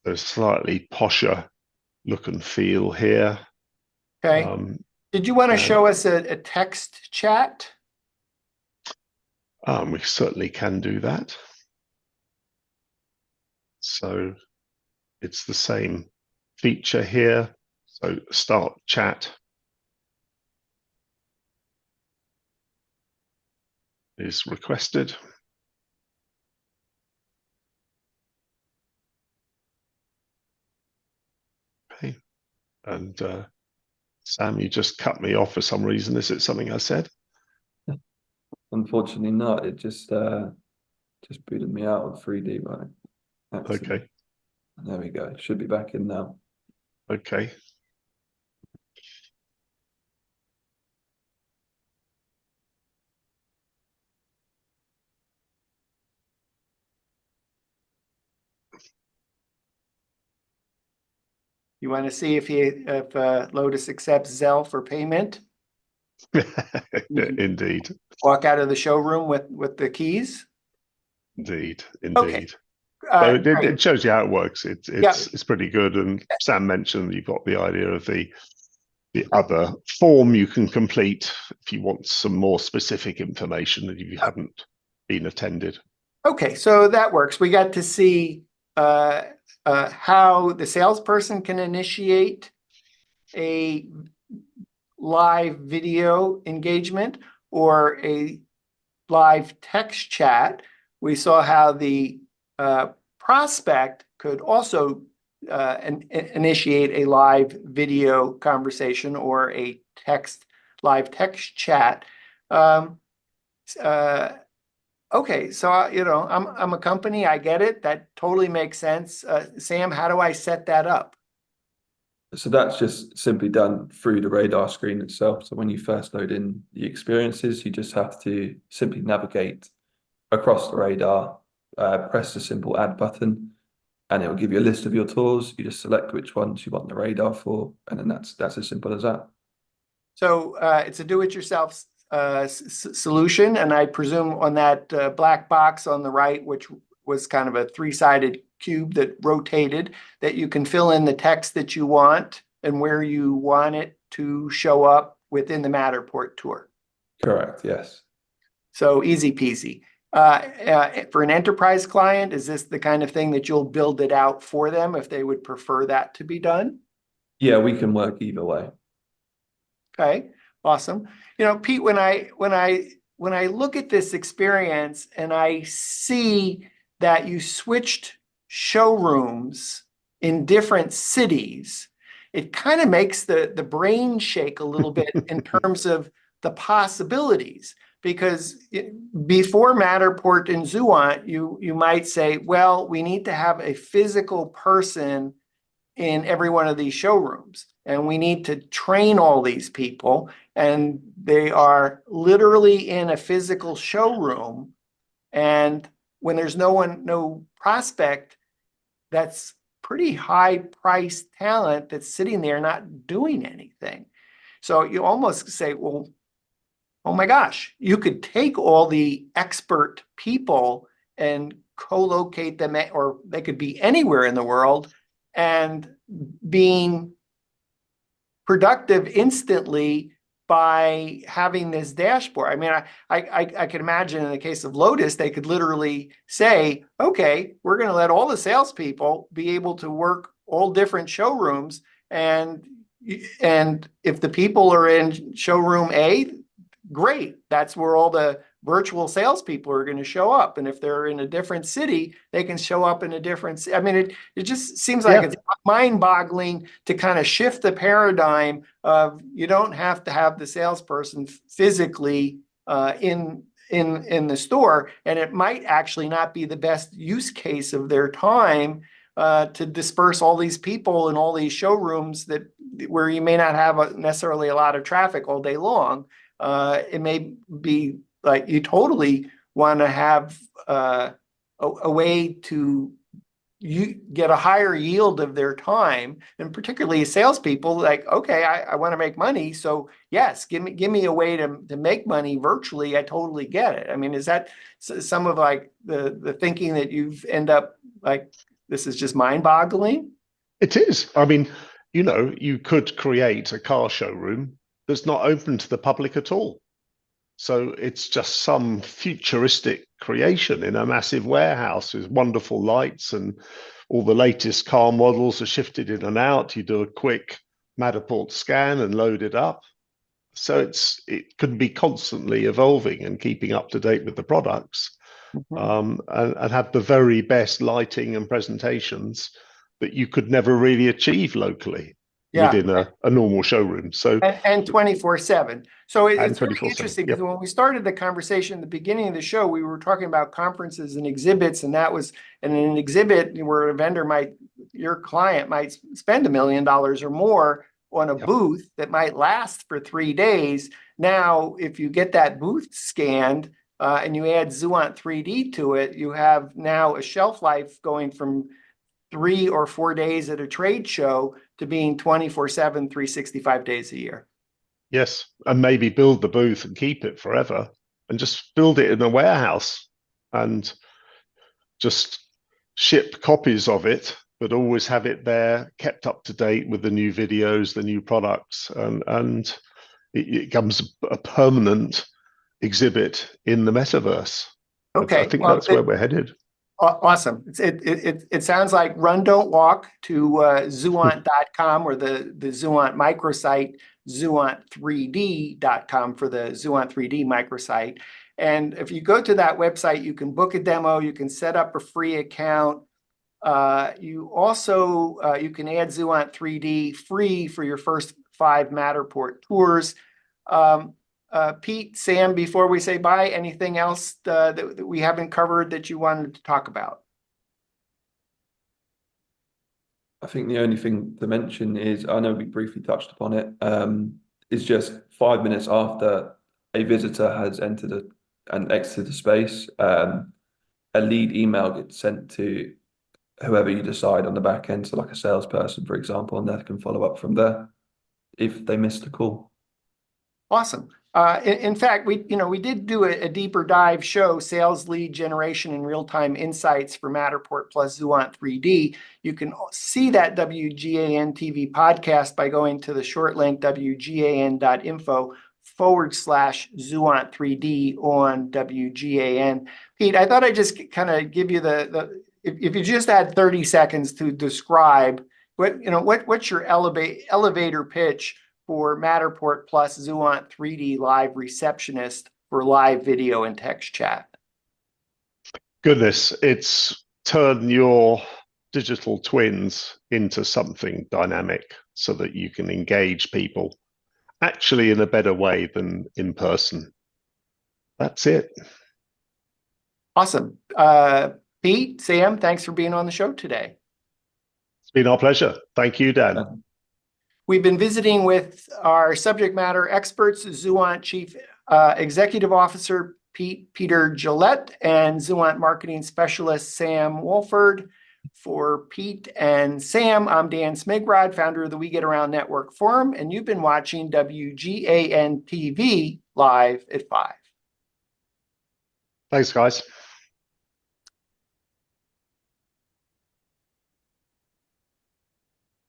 Speaker 2: There's slightly posher look and feel here.
Speaker 1: Okay. Did you want to show us a text chat?
Speaker 2: We certainly can do that. So it's the same feature here. So start chat is requested. Okay. And Sam, you just cut me off for some reason. Is it something I said?
Speaker 3: Unfortunately not. It just booted me out of 3D by accident.
Speaker 2: Okay.
Speaker 3: There we go. Should be back in now.
Speaker 2: Okay.
Speaker 1: You want to see if Lotus accepts Zelle for payment?
Speaker 2: Indeed.
Speaker 1: Walk out of the showroom with the keys?
Speaker 2: Indeed.
Speaker 1: Okay.
Speaker 2: So it shows you how it works. It's pretty good. And
Speaker 1: Yeah.
Speaker 2: Sam mentioned you've got the idea of the other form you can complete if you want some more specific information that you haven't been attended.
Speaker 1: Okay, so that works. We got to see how the salesperson can initiate a live video engagement or a live text chat. We saw how the prospect could also initiate a live video conversation or a live text chat. Okay, so I'm a company. I get it. That totally makes sense. Sam, how do I set that up?
Speaker 3: So that's just simply done through the radar screen itself. So when you first load in the experiences, you just have to simply navigate across the radar, press the simple add button, and it will give you a list of your tours. You just select which ones you want the radar for, and then that's as simple as that.
Speaker 1: So it's a do-it-yourself solution, and I presume on that black box on the right, which was kind of a three-sided cube that rotated, that you can fill in the text that you want and where you want it to show up within the Matterport tour.
Speaker 3: Correct, yes.
Speaker 1: So easy peasy. For an enterprise client, is this the kind of thing that you'll build it out for them if they would prefer that to be done?
Speaker 3: Yeah, we can work either way.
Speaker 1: Okay, awesome. Pete, when I look at this experience and I see that you switched showrooms in different cities, it kind of makes the brain shake a little bit in terms of the possibilities. Because before Matterport and ZUANT, you might say, well, we need to have a physical person in every one of these showrooms, and we need to train all these people, and they are literally in a physical showroom. And when there's no prospect, that's pretty high priced talent that's sitting there not doing anything. So you almost say, well, oh my gosh, you could take all the expert people and co-locate them, or they could be anywhere in the world, and being productive instantly by having this dashboard. I mean, I can imagine in the case of Lotus, they could literally say, okay, we're going to let all the salespeople be able to work all different showrooms. And if the people are in showroom A, great. That's where all the virtual salespeople are going to show up. And if they're in a different city, they can show up in a different city. I mean, it just seems like it's mind-boggling to kind of shift the paradigm of you don't have to have the salesperson physically in the store, and it might actually not be the best use case of their time to disperse all these people in all these showrooms where you may not have necessarily a lot of traffic all day long. It may be like you totally want to have a way to get a higher yield of their time, and particularly salespeople, like, okay, I want to make money, so yes, give me a way to make money virtually. I totally get it. I mean, is that some of like the thinking that you've end up like, this is just mind-boggling?
Speaker 2: It is. I mean, you could create a car showroom that's not open to the public at all. So it's just some futuristic creation in a massive warehouse with wonderful lights, and all the latest car models are shifted in and out. You do a quick Matterport scan and load it up. So it can be constantly evolving and keeping up to date with the products, and have the very best lighting and presentations that you could never really achieve locally. Within a normal showroom. So
Speaker 1: and 24/7. So it's really
Speaker 2: 24/7.
Speaker 1: interesting because when we started the conversation at the beginning of the show, we were talking about conferences and exhibits, and in an exhibit where your client might spend $1 million or more on a booth that might last for 3 days. Now, if you get that booth scanned and you add ZUANT3D to it, you have now a shelf life going from 3 or 4 days at a trade show to being 24/7, 365 days a year.
Speaker 2: Yes, and maybe build the booth and keep it forever, and just build it in a warehouse and just ship copies of it, but always have it there, kept up to date with the new videos, the new products, and it becomes a permanent exhibit in the metaverse.
Speaker 1: Okay,
Speaker 2: I think that's where we're headed.
Speaker 1: Awesome. It sounds like run, don't walk to ZUANT.com or the ZUANT microsite, ZUANT3D.com for the ZUANT3D microsite. And if you go to that website, you can book a demo, you can set up a free account. You also you can add ZUANT3D free for your first 5 Matterport tours. Pete, Sam, before we say bye, anything else that we haven't covered that you wanted to talk about?
Speaker 3: I think the only thing to mention is, I know we briefly touched upon it, is just 5 minutes after a visitor has entered and exited the space, a lead email gets sent to whoever you decide on the back end, so like a salesperson, for example, and they can follow up from there if they missed a call.
Speaker 1: Awesome. In fact, we did do a deeper dive show, sales lead generation and real-time insights for Matterport plus ZUANT3D. You can see that WGAN-TV podcast by going to the short link wgan.info/ZUANT3D on WGAN. Pete, I thought I'd just kind of give you if you just had 30 seconds to describe what's your elevator pitch for Matterport plus ZUANT3D Live Receptionist for live video and text chat.
Speaker 2: Goodness, it's turn your digital twins into something dynamic so that you can engage people actually in a better way than in person. That's it.
Speaker 1: Awesome. Pete, Sam, thanks for being on the show today.
Speaker 2: It's been our pleasure. Thank you, Dan.
Speaker 1: We've been visiting with our subject matter experts, ZUANT Chief Executive Officer Peter Gillette and ZUANT Marketing Specialist Sam Wolford. For Pete and Sam, I'm Dan Smigrod, founder of the We Get Around Network Forum, and you've been watching WGAN-TV live at 5.
Speaker 2: Thanks, guys.